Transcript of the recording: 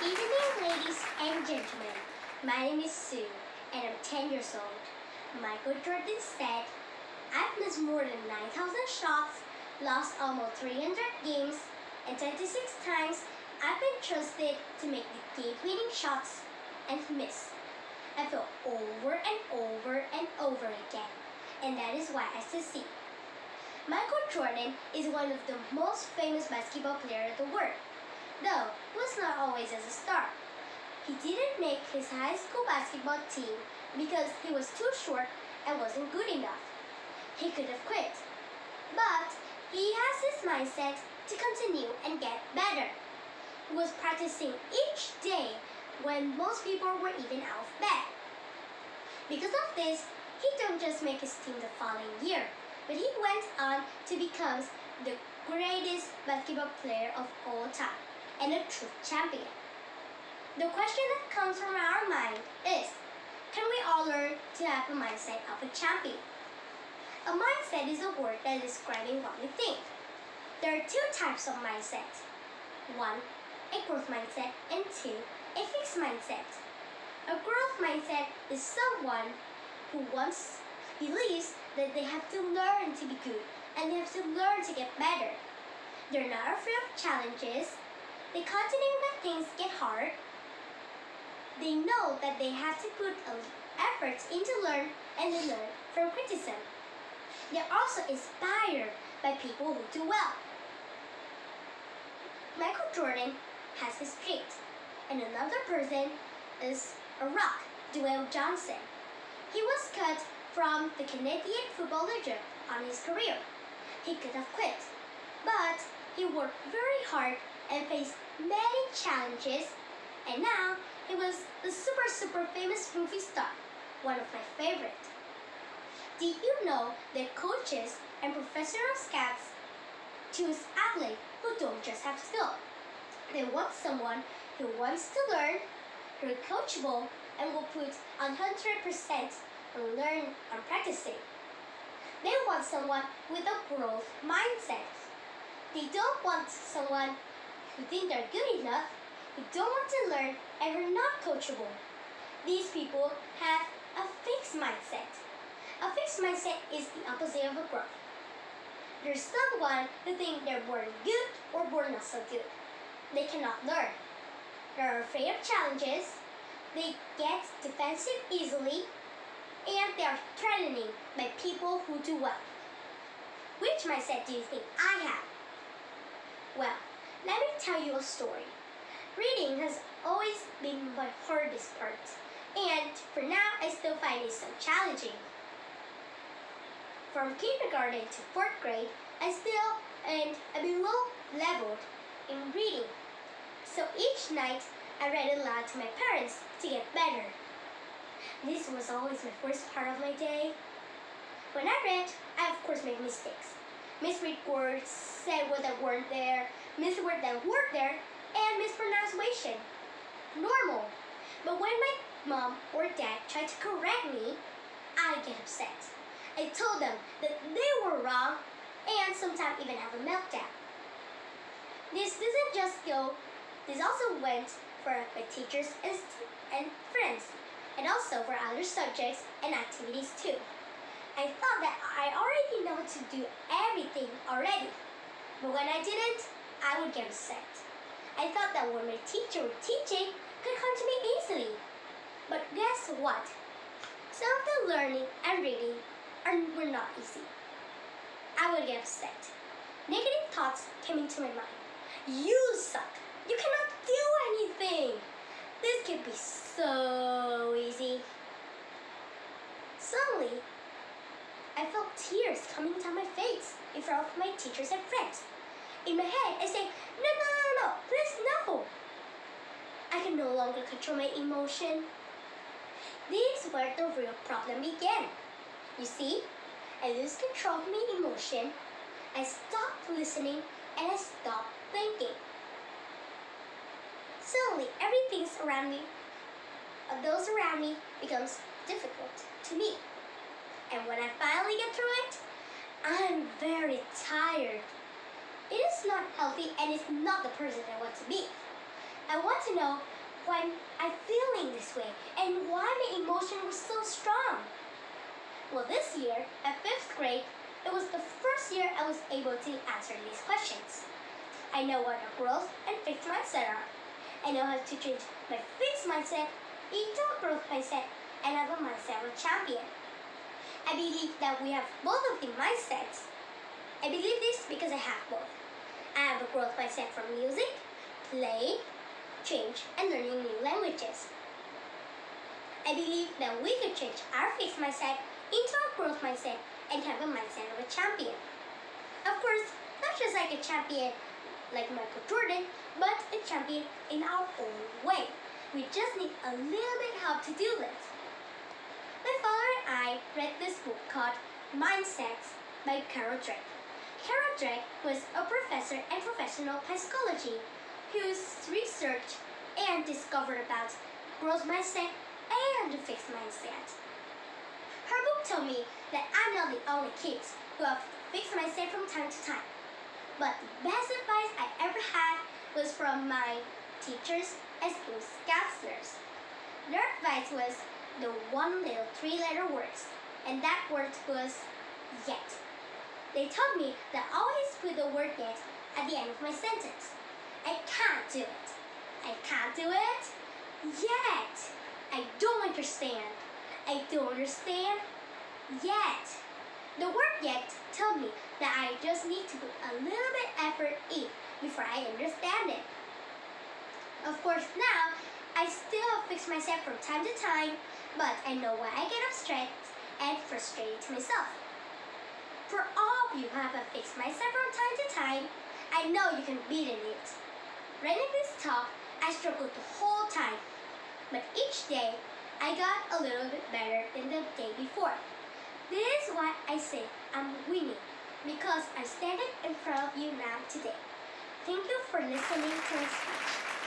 Evening, ladies and gentlemen. My name is Sue, and I'm 10 years old. Michael Jordan said, I've missed more than 9,000 shots, lost almost 300 games, and 26 times I've been trusted to make the game-winning shots and miss. I fell over and over and over again, and that is why I succeed. Michael Jordan is one of the most famous basketball players in the world, though he was not always as a star. He didn't make his high school basketball team because he was too short and wasn't good enough. He could have quit, but he has this mindset to continue and get better. He was practicing each day when most people were even out of bed. Because of this, he didn't just make his team the following year, but he went on to become the greatest basketball player of all time and a true champion. The question that comes from our mind is, can we all learn to have a mindset of a champion? A mindset is a word that is describing what we think. There are two types of mindset. One, a growth mindset, and two, a fixed mindset. A growth mindset is someone who believes that they have to learn to be good and they have to learn to get better. They're not afraid of challenges. They continue when things get hard. They know that they have to put effort into learn and they learn from criticism. They're also inspired by people who do well. Michael Jordan has his streak, and another person is a rock, Dwayne Johnson. He was cut from the Canadian Football League on his career. He could have quit, but he worked very hard and faced many challenges, and now he was the super famous movie star, one of my favorites. Did you know that coaches and professional scouts choose athletes who don't just have skill? They want someone who wants to learn, who is coachable, and will put 100% on learn and practicing. They want someone with a growth mindset. They don't want someone who think they're good enough, who don't want to learn, and who are not coachable. These people have a fixed mindset. A fixed mindset is the opposite of a growth. There's someone who think they're born good or born not so good. They cannot learn. They're afraid of challenges. They get defensive easily, and they are threatening by people who do well. Which mindset do you think I have? Well, let me tell you a story. Reading has always been my hardest part, and for now I still find it so challenging. From kindergarten to 4th grade, I still am below leveled in reading. So each night I read aloud to my parents to get better. This was always my first part of my day. When I read, I of course made mistakes. Misread words, said words that weren't there, missed words that weren't there, and mispronunciation. Normal. But when my mom or dad tried to correct me, I get upset. I told them that they were wrong and sometimes even have a meltdown. This also went for my teachers and friends, and also for other subjects and activities too. I thought that I already know to do everything already, but when I didn't, I would get upset. I thought that what my teacher was teaching could come to me easily. But guess what? Some of the learning and reading were not easy. I would get upset. Negative thoughts came into my mind. You suck. You cannot do anything. This could be so easy. Suddenly, I felt tears coming down my face in front of my teachers and friends. In my head, I say, no, please no. I can no longer control my emotion. This is where the real problem began. You see, I lose control of my emotion. I stopped listening and I stopped thinking. Suddenly, those around me becomes difficult to me. And when I finally get through it, I'm very tired. It is not healthy and it's not the person I want to be. I want to know why I'm feeling this way and why my emotion was so strong. Well, this year, at 5th grade, it was the first year I was able to answer these questions. I know what a growth and fixed mindset are. I know how to change my fixed mindset into a growth mindset and have a mindset of a champion. I believe that we have both of the mindsets. I believe this because I have both. I have a growth mindset from music, play, change, and learning new languages. I believe that we could change our fixed mindset into a growth mindset and have a mindset of a champion. Of course, not just like a champion like Michael Jordan, but a champion in our own way. We just need a little bit help to do this. My father and I read this book called Mindsets by Carol Drake. Carol Drake was a professor and professional psychology who's researched and discovered about growth mindset and fixed mindset. Her book told me that I'm not the only kid who have fixed mindset from time to time. But the best advice I ever had was from my teachers and school counselors. Their advice was the one little 3-letter words, and that word was yet. They told me that I always put the word yet at the end of my sentence. I can't do it. I can't do it yet. I don't understand. I don't understand yet. The word yet told me that I just need to put a little bit effort in before I understand it. Of course, now I still fix myself from time to time, but I know why I get upset and frustrated to myself. For all of you who have a fixed mindset from time to time, I know you can beat it. Writing this talk, I struggled the whole time, but each day I got a little bit better than the day before. This is why I say I'm winning, because I'm standing in front of you now today. Thank you for listening to my speech.